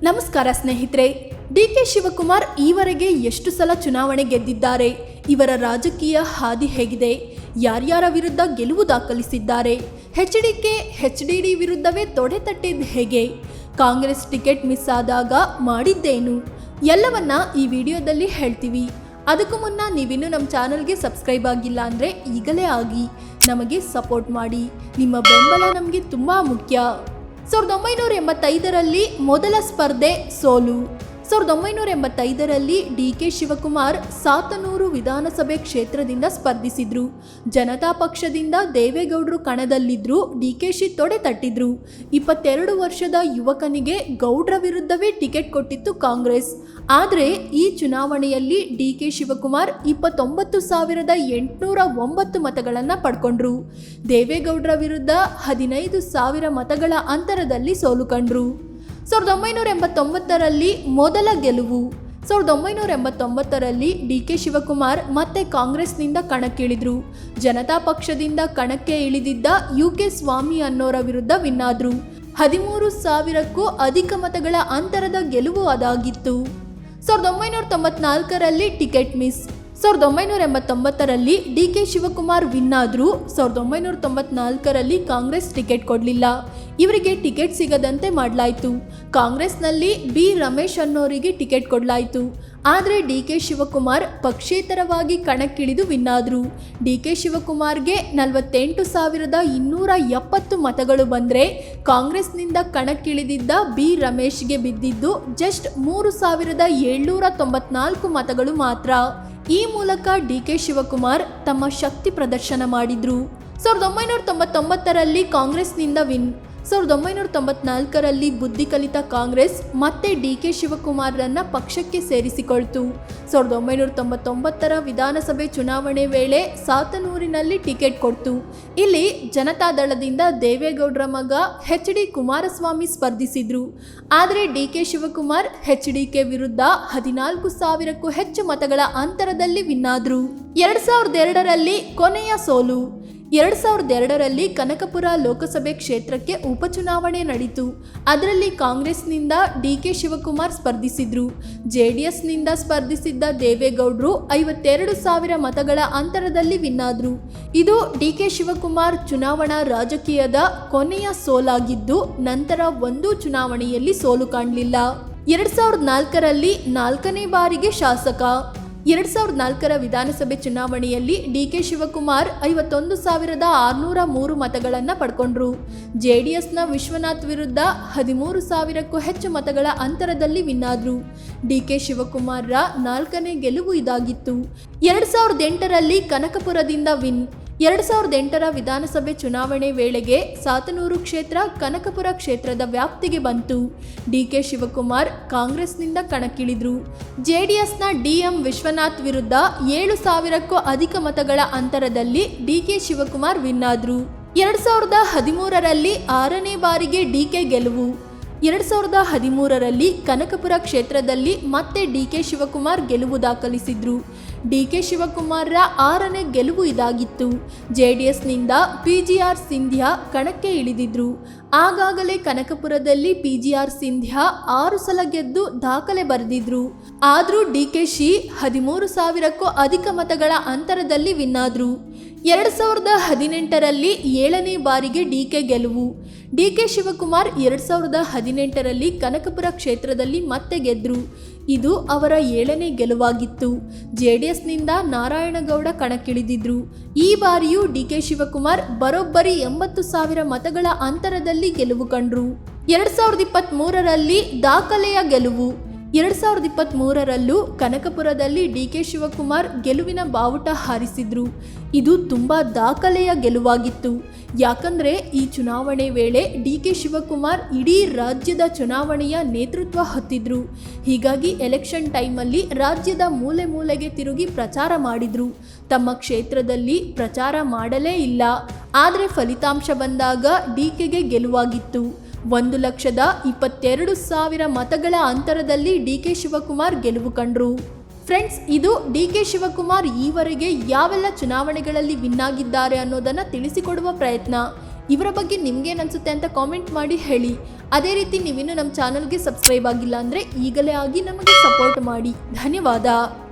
ನಮಸ್ಕಾರ ಸ್ನೇಹಿತರೆ. ಡಿ.ಕೆ. ಶಿವಕುಮಾರ್ ಈವರೆಗೆ ಎಷ್ಟು ಸಲ ಚುನಾವಣೆ ಗೆದ್ದಿದ್ದಾರೆ? ಇವರ ರಾಜಕೀಯ ಹಾದಿ ಹೇಗಿದೆ? ಯಾರ್ಯಾರ ವಿರುದ್ಧ ಗೆಲುವು ದಾಖಲಿಸಿದ್ದಾರೆ? ಎಚ್.ಡಿ.ಕೆ. ಎಚ್.ಡಿ.ಡಿ ವಿರುದ್ಧವೇ ತೊಡೆ ತಟ್ಟಿದ್ದು ಹೇಗೆ? ಕಾಂಗ್ರೆಸ್ ಟಿಕೆಟ್ ಮಿಸ್ ಆದಾಗ ಮಾಡಿದ್ದೇನು? ಎಲ್ಲವನ್ನ ಈ ವಿಡಿಯೋದಲ್ಲಿ ಹೇಳ್ತೀವಿ. ಅದಕ್ಕೂ ಮುನ್ನ ನೀವಿನ್ನೂ ನಮ್ಮ ಚಾನಲ್ಗೆ ಸಬ್ಸ್ಕ್ರೈಬ್ ಆಗಿಲ್ಲ ಅಂದರೆ ಈಗಲೇ ಆಗಿ ನಮಗೆ ಸಪೋರ್ಟ್ ಮಾಡಿ. ನಿಮ್ಮ ಬೆಂಬಲ ನಮಗೆ ತುಂಬ ಮುಖ್ಯ. 1985ರಲ್ಲಿ ಮೊದಲ ಸ್ಪರ್ಧೆ ಸೋಲು. 1985ರಲ್ಲಿ ಡಿ.ಕೆ. ಶಿವಕುಮಾರ್ ಸಾತನೂರು ವಿಧಾನಸಭೆ ಕ್ಷೇತ್ರದಿಂದ ಸ್ಪರ್ಧಿಸಿದ್ರು. ಜನತಾ ಪಕ್ಷದಿಂದ ದೇವೇಗೌಡರು ಕಣದಲ್ಲಿದ್ರು. ಡಿ.ಕೆ.ಶಿ ತೊಡೆ ತಟ್ಟಿದ್ರು. 22 ವರ್ಷದ ಯುವಕನಿಗೆ ಗೌಡ್ರ ವಿರುದ್ಧವೇ ಟಿಕೆಟ್ ಕೊಟ್ಟಿತ್ತು ಕಾಂಗ್ರೆಸ್. ಆದರೆ ಈ ಚುನಾವಣೆಯಲ್ಲಿ ಡಿ.ಕೆ. ಶಿವಕುಮಾರ್ 29,809 ಮತಗಳನ್ನು ಪಡ್ಕೊಂಡ್ರು. ದೇವೇಗೌಡರ ವಿರುದ್ಧ 15,000 ಮತಗಳ ಅಂತರದಲ್ಲಿ ಸೋಲು ಕಂಡ್ರು. 1989ರಲ್ಲಿ ಮೊದಲ ಗೆಲುವು. 1989ರಲ್ಲಿ ಡಿ.ಕೆ. ಶಿವಕುಮಾರ್ ಮತ್ತೆ ಕಾಂಗ್ರೆಸ್ನಿಂದ ಕಣಕ್ಕಿಳಿದ್ರು. ಜನತಾ ಪಕ್ಷದಿಂದ ಕಣಕ್ಕೆ ಇಳಿದಿದ್ದ ಯು.ಕೆ. ಸ್ವಾಮಿ ಅನ್ನೋರ ವಿರುದ್ಧ ವಿನ್ ಆದ್ರು. 13,000ಕ್ಕೂ ಅಧಿಕ ಮತಗಳ ಅಂತರದ ಗೆಲುವು ಅದಾಗಿತ್ತು. 1994ರಲ್ಲಿ ಟಿಕೆಟ್ ಮಿಸ್. 1989ರಲ್ಲಿ ಡಿ.ಕೆ. ಶಿವಕುಮಾರ್ ವಿನ್ ಆದ್ರು. 1994ರಲ್ಲಿ ಕಾಂಗ್ರೆಸ್ ಟಿಕೆಟ್ ಕೊಡಲಿಲ್ಲ. ಇವರಿಗೆ ಟಿಕೆಟ್ ಸಿಗದಂತೆ ಮಾಡಲಾಯಿತು. ಕಾಂಗ್ರೆಸ್ನಲ್ಲಿ ಬಿ ರಮೇಶ್ ಅನ್ನೋರಿಗೆ ಟಿಕೆಟ್ ಕೊಡಲಾಯಿತು. ಆದರೆ ಡಿ.ಕೆ. ಶಿವಕುಮಾರ್ ಪಕ್ಷೇತರವಾಗಿ ಕಣಕ್ಕಿಳಿದು ವಿನ್ ಆದ್ರು. ಡಿ.ಕೆ. ಶಿವಕುಮಾರ್ಗೆ 48,270 ಮತಗಳು ಬಂದರೆ ಕಾಂಗ್ರೆಸ್ನಿಂದ ಕಣಕ್ಕಿಳಿದಿದ್ದ ಬಿ ರಮೇಶ್ಗೆ ಬಿದ್ದಿದ್ದು ಜಸ್ಟ್ 3,794 ಮತಗಳು ಮಾತ್ರ. ಈ ಮೂಲಕ ಡಿ.ಕೆ. ಶಿವಕುಮಾರ್ ತಮ್ಮ ಶಕ್ತಿ ಪ್ರದರ್ಶನ ಮಾಡಿದ್ರು. 1999ರಲ್ಲಿ ಕಾಂಗ್ರೆಸ್ನಿಂದ ವಿನ್. 1994ರಲ್ಲಿ ಬುದ್ಧಿ ಕಲಿತ ಕಾಂಗ್ರೆಸ್ ಮತ್ತೆ ಡಿ.ಕೆ. ಶಿವಕುಮಾರ್ರನ್ನ ಪಕ್ಷಕ್ಕೆ ಸೇರಿಸಿಕೊಳ್ತು. 1999ರ ವಿಧಾನಸಭೆ ಚುನಾವಣೆ ವೇಳೆ ಸಾತನೂರಿನಲ್ಲಿ ಟಿಕೆಟ್ ಕೊಡ್ತು. ಇಲ್ಲಿ ಜನತಾದಳದಿಂದ ದೇವೇಗೌಡರ ಮಗ ಎಚ್.ಡಿ. ಕುಮಾರಸ್ವಾಮಿ ಸ್ಪರ್ಧಿಸಿದ್ರು. ಆದರೆ ಡಿ.ಕೆ. ಶಿವಕುಮಾರ್ ಎಚ್.ಡಿ.ಕೆ. ವಿರುದ್ಧ 14,000ಕ್ಕೂ ಹೆಚ್ಚು ಮತಗಳ ಅಂತರದಲ್ಲಿ ವಿನ್ ಆದ್ರು. 2002ರಲ್ಲಿ ಕೊನೆಯ ಸೋಲು. 2002ರಲ್ಲಿ ಕನಕಪುರ ಲೋಕಸಭೆ ಕ್ಷೇತ್ರಕ್ಕೆ ಉಪಚುನಾವಣೆ ನಡೆಯಿತು. ಅದರಲ್ಲಿ ಕಾಂಗ್ರೆಸ್ನಿಂದ ಡಿ.ಕೆ. ಶಿವಕುಮಾರ್ ಸ್ಪರ್ಧಿಸಿದ್ರು. ಜೆಡಿಎಸ್ನಿಂದ ಸ್ಪರ್ಧಿಸಿದ್ದ ದೇವೇಗೌಡರು 52,000 ಮತಗಳ ಅಂತರದಲ್ಲಿ ವಿನ್ ಆದ್ರು. ಇದು ಡಿ.ಕೆ. ಶಿವಕುಮಾರ್ ಚುನಾವಣಾ ರಾಜಕೀಯದ ಕೊನೆಯ ಸೋಲಾಗಿದ್ದು, ನಂತರ ಒಂದೂ ಚುನಾವಣೆಯಲ್ಲಿ ಸೋಲು ಕಾಣಲಿಲ್ಲ. 2004ರಲ್ಲಿ 4ನೇ ಬಾರಿಗೆ ಶಾಸಕ. 2004ರ ವಿಧಾನಸಭೆ ಚುನಾವಣೆಯಲ್ಲಿ ಡಿ.ಕೆ. ಶಿವಕುಮಾರ್ 51,603 ಮತಗಳನ್ನು ಪಡ್ಕೊಂಡ್ರು. ಜೆಡಿಎಸ್ನ ವಿಶ್ವನಾಥ್ ವಿರುದ್ಧ 13,000ಕ್ಕೂ ಹೆಚ್ಚು ಮತಗಳ ಅಂತರದಲ್ಲಿ ವಿನ್ ಆದ್ರು. ಡಿ.ಕೆ. ಶಿವಕುಮಾರ್ರ 4ನೇ ಗೆಲುವು ಇದಾಗಿತ್ತು. 2008ರಲ್ಲಿ ಕನಕಪುರದಿಂದ ವಿನ್. 2008ರ ವಿಧಾನಸಭೆ ಚುನಾವಣೆ ವೇಳೆಗೆ ಸಾತನೂರು ಕ್ಷೇತ್ರ ಕನಕಪುರ ಕ್ಷೇತ್ರದ ವ್ಯಾಪ್ತಿಗೆ ಬಂತು. ಡಿ.ಕೆ. ಶಿವಕುಮಾರ್ ಕಾಂಗ್ರೆಸ್ನಿಂದ ಕಣಕ್ಕಿಳಿದ್ರು. ಜೆಡಿಎಸ್ನ ಡಿ.ಎಂ. ವಿಶ್ವನಾಥ್ ವಿರುದ್ಧ 7,000ಕ್ಕೂ ಅಧಿಕ ಮತಗಳ ಅಂತರದಲ್ಲಿ ಡಿ.ಕೆ. ಶಿವಕುಮಾರ್ ವಿನ್ ಆದ್ರು. 2013ರಲ್ಲಿ 6ನೇ ಬಾರಿಗೆ ಡಿ.ಕೆ. ಗೆಲುವು. 2013ರಲ್ಲಿ ಕನಕಪುರ ಕ್ಷೇತ್ರದಲ್ಲಿ ಮತ್ತೆ ಡಿ.ಕೆ. ಶಿವಕುಮಾರ್ ಗೆಲುವು ದಾಖಲಿಸಿದ್ರು. ಡಿ.ಕೆ. ಶಿವಕುಮಾರ್ರ 6ನೇ ಗೆಲುವು ಇದಾಗಿತ್ತು. ಜೆಡಿಎಸ್ನಿಂದ ಪಿ.ಜಿ.ಆರ್. ಸಿಂಧ್ಯಾ ಕಣಕ್ಕೆ ಇಳಿದಿದ್ರು. ಆಗಾಗಲೇ ಕನಕಪುರದಲ್ಲಿ ಪಿ.ಜಿ.ಆರ್. ಸಿಂಧ್ಯಾ 6 ಸಲ ಗೆದ್ದು ದಾಖಲೆ ಬರೆದಿದ್ರು. ಆದರೂ ಡಿ.ಕೆ.ಶಿ 13,000ಕ್ಕೂ ಅಧಿಕ ಮತಗಳ ಅಂತರದಲ್ಲಿ ವಿನ್ ಆದ್ರು. 2018ರಲ್ಲಿ 7ನೇ ಬಾರಿಗೆ ಡಿ.ಕೆ. ಗೆಲುವು. ಡಿ.ಕೆ. ಶಿವಕುಮಾರ್ 2018ರಲ್ಲಿ ಕನಕಪುರ ಕ್ಷೇತ್ರದಲ್ಲಿ ಮತ್ತೆ ಗೆದ್ರು. ಇದು ಅವರ 7ನೇ ಗೆಲುವಾಗಿತ್ತು. ಜೆಡಿಎಸ್ನಿಂದ ನಾರಾಯಣಗೌಡ ಕಣಕ್ಕಿಳಿದಿದ್ರು. ಈ ಬಾರಿಯೂ ಡಿ.ಕೆ. ಶಿವಕುಮಾರ್ ಬರೋಬ್ಬರಿ 80,000 ಮತಗಳ ಅಂತರದಲ್ಲಿ ಗೆಲುವು ಕಂಡ್ರು. 2023ರಲ್ಲಿ ದಾಖಲೆಯ ಗೆಲುವು. 2023ರಲ್ಲೂ ಕನಕಪುರದಲ್ಲಿ ಡಿ.ಕೆ. ಶಿವಕುಮಾರ್ ಗೆಲುವಿನ ಬಾವುಟ ಹಾರಿಸಿದ್ರು. ಇದು ತುಂಬ ದಾಖಲೆಯ ಗೆಲುವಾಗಿತ್ತು. ಯಾಕಂದರೆ ಈ ಚುನಾವಣೆ ವೇಳೆ ಡಿ.ಕೆ. ಶಿವಕುಮಾರ್ ಇಡೀ ರಾಜ್ಯದ ಚುನಾವಣೆಯ ನೇತೃತ್ವ ಹೊತ್ತಿದ್ರು. ಹೀಗಾಗಿ ಎಲೆಕ್ಷನ್ ಟೈಮಲ್ಲಿ ರಾಜ್ಯದ ಮೂಲೆ ಮೂಲೆಗೆ ತಿರುಗಿ ಪ್ರಚಾರ ಮಾಡಿದ್ರು. ತಮ್ಮ ಕ್ಷೇತ್ರದಲ್ಲಿ ಪ್ರಚಾರ ಮಾಡಲೇ ಇಲ್ಲ. ಆದರೆ ಫಲಿತಾಂಶ ಬಂದಾಗ ಡಿ.ಕೆ.ಗೆ ಗೆಲುವಾಗಿತ್ತು. 1,22,000 ಮತಗಳ ಅಂತರದಲ್ಲಿ ಡಿ.ಕೆ. ಶಿವಕುಮಾರ್ ಗೆಲುವು ಕಂಡ್ರು. ಫ್ರೆಂಡ್ಸ್, ಇದು ಡಿ.ಕೆ. ಶಿವಕುಮಾರ್ ಈವರೆಗೆ ಯಾವೆಲ್ಲ ಚುನಾವಣೆಗಳಲ್ಲಿ ವಿನ್ ಆಗಿದ್ದಾರೆ ಅನ್ನೋದನ್ನು ತಿಳಿಸಿಕೊಡುವ ಪ್ರಯತ್ನ. ಇವರ ಬಗ್ಗೆ ನಿಮ್ಗೇನು ಅನಿಸುತ್ತೆ ಅಂತ ಕಾಮೆಂಟ್ ಮಾಡಿ ಹೇಳಿ. ಅದೇ ರೀತಿ ನೀವಿನ್ನೂ ನಮ್ಮ ಚಾನಲ್ಗೆ ಸಬ್ಸ್ಕ್ರೈಬ್ ಆಗಿಲ್ಲ ಅಂದರೆ ಈಗಲೇ ಆಗಿ ನಮಗೆ ಸಪೋರ್ಟ್ ಮಾಡಿ. ಧನ್ಯವಾದ.